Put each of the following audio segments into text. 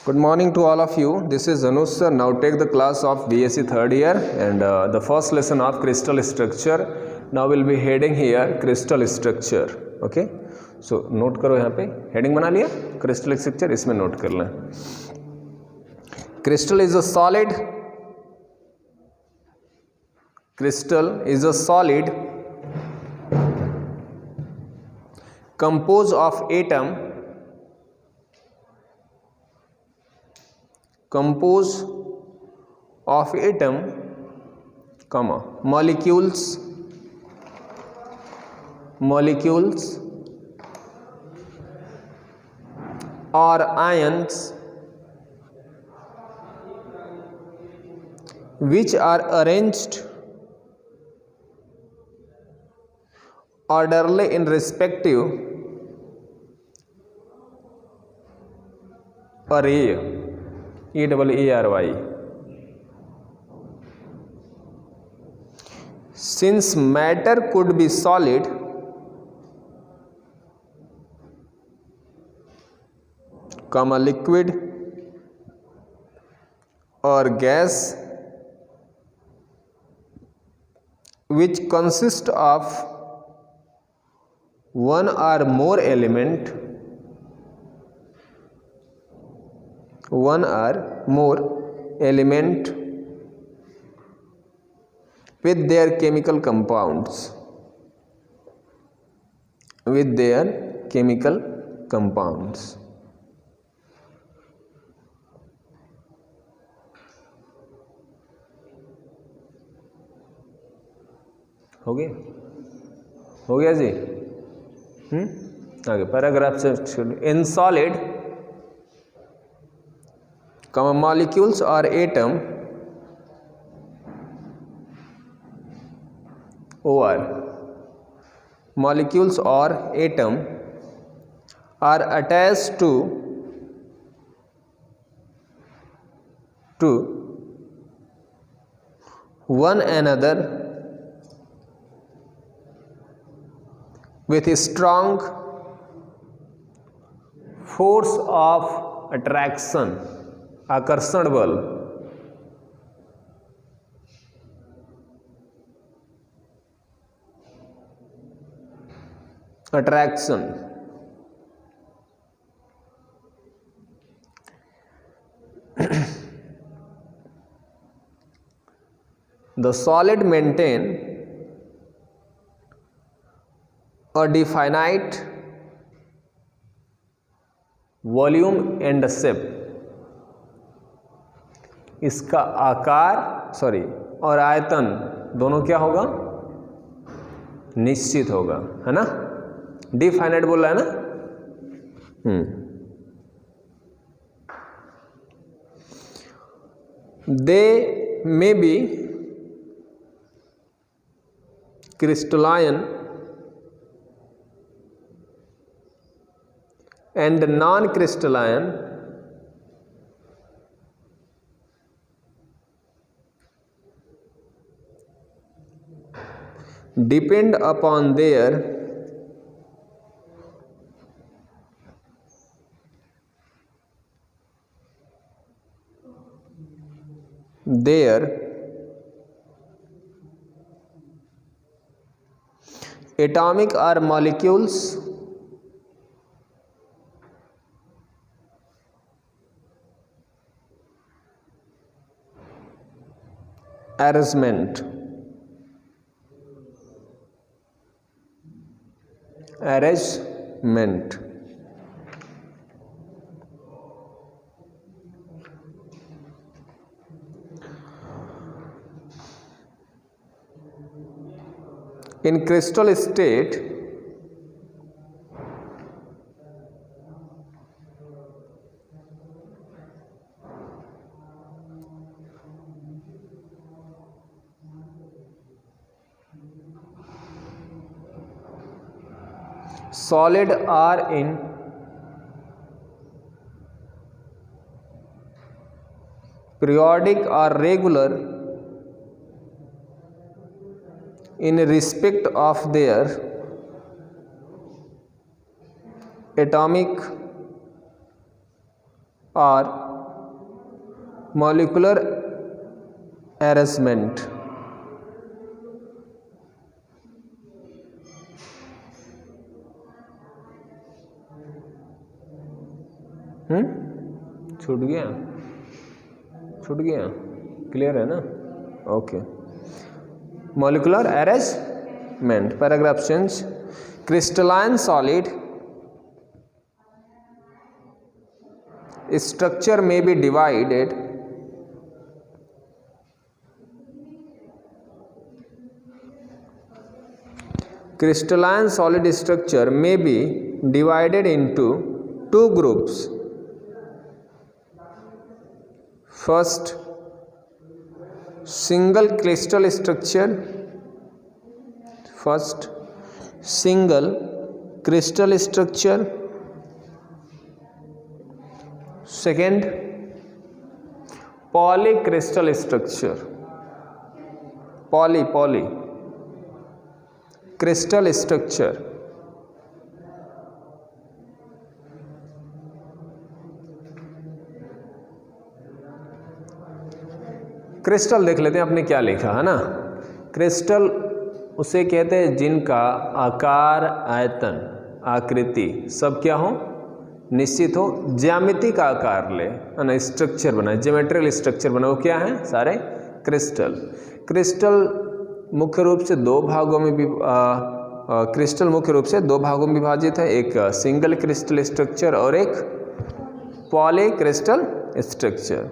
Good morning to all of you. This is Anush sir. Now take the class of BSc third year and the first lesson of crystal structure. Now we'll be heading here crystal structure. Okay. So note करो यहाँ पे heading बना लिया crystal structure, इसमें note कर लें. Crystal is a solid. Crystal is a solid composed of atom. Composed of atom, comma, molecules or ions which are arranged orderly in respective array. E-double-A-R-Y. Since matter could be solid, comma, liquid or gas, which consist of one or more element, with their chemical compounds. हो गया जी. आगे paragraph से in solid, molecules or atom molecules or atom are attached to one another with a strong force of attraction, आकर्षण बल. Attraction. The solid maintain a definite volume and shape. इसका आकार और आयतन दोनों क्या होगा? निश्चित होगा, है ना. डिफाइनाइट बोल रहा है ना. They may be crystalline and non-crystalline depend upon their atomic or molecules arrangement. In crystal state, solid are in periodic or regular in respect of their atomic or molecular arrangement. छूट गया, clear है ना? Okay, molecular arrangement. Paragraph change. Crystalline solid structure may be divided into two groups. First, single crystal structure. Second, polycrystal structure. Crystal structure. Crystal देख लेते हैं आपने क्या लिखा है ना। क्रिस्टल उसे कहते हैं जिनका आकार, आयतन, आकृति सब क्या हो, निश्चित हो, ज्यामिति का आकार ले, है ना, स्ट्रक्चर बनाए, ज्योमेट्रिकल स्ट्रक्चर बनाए, वो क्या है सारे क्रिस्टल। क्रिस्टल मुख्य रूप से दो भागों में विभाजित है, एक सिंगल क्रिस्टल स्ट्रक्चर और एक पॉलीक्रिस्टल स्ट्रक्चर।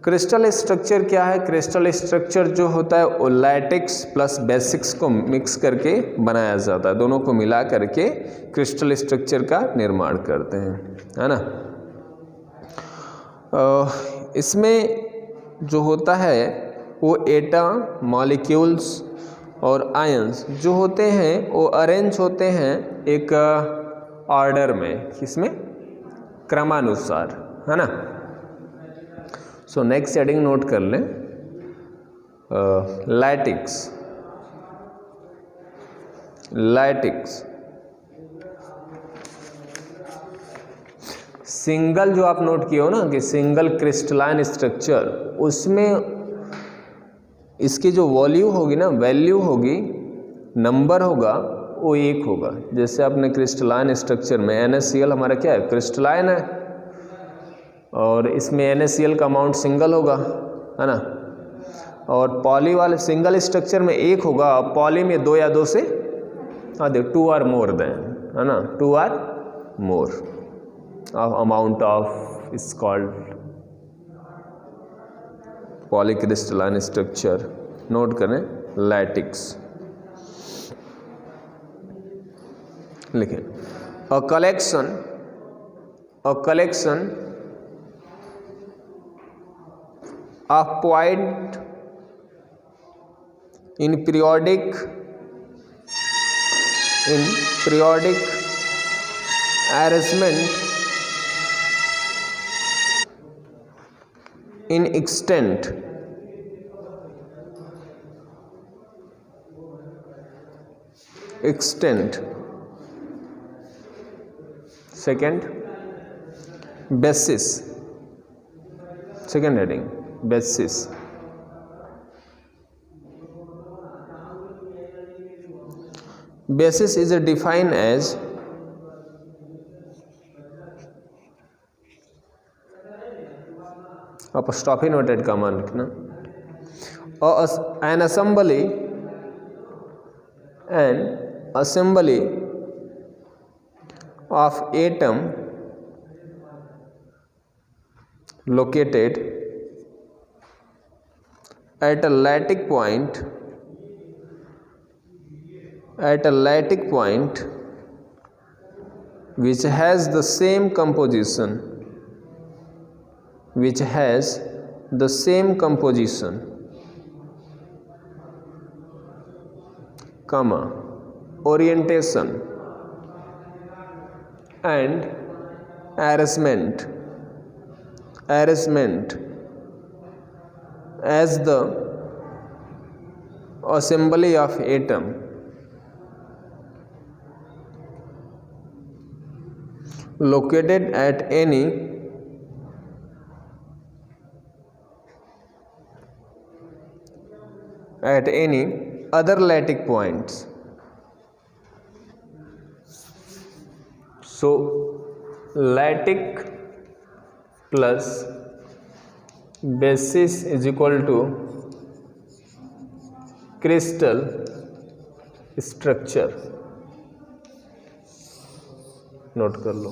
क्रिस्टल स्ट्रक्चर क्या है? क्रिस्टल स्ट्रक्चर जो होता है वो लैटिक्स प्लस बेसिक्स को मिक्स करके बनाया जाता है, दोनों को मिला करके क्रिस्टल स्ट्रक्चर का निर्माण करते हैं, है ना। इसमें जो होता है वो एटम, मॉलिक्यूल्स और आयंस जो होते हैं वो अरेंज होते हैं एक ऑर्डर में, किसमें? क्रमानुसार, है ना। सो नेक्स्ट हेडिंग नोट कर लें, लैटिक्स। सिंगल जो आप नोट किए हो ना कि सिंगल क्रिस्टलाइन स्ट्रक्चर, उसमें इसकी जो वॉल्यूम होगी ना, वैल्यू होगी, नंबर होगा, वो 1 होगा। जैसे आपने क्रिस्टलाइन स्ट्रक्चर में NaCl हमारा क्या है? क्रिस्टलाइन है, और इसमें NaCl का अमाउंट सिंगल होगा, है ना। और पॉली वाले सिंगल स्ट्रक्चर में 1 होगा, पॉली में 2 या 2 से अधिक, 2 or more दें, है ना, 2 or more amount of is called polycrystalline structure. Note करें, लैटिक्स लिखें। A collection of point in periodic arrangement in extent second, basis. Second heading, basis. Basis is defined as apostrophe noted का मान लिखना, an assembly of atom located at a lattice point which has the same composition comma, orientation and arrangement as the assembly of atom located at any at any other lattice points. So lattice plus basis is equal to crystal structure. Note कर लो.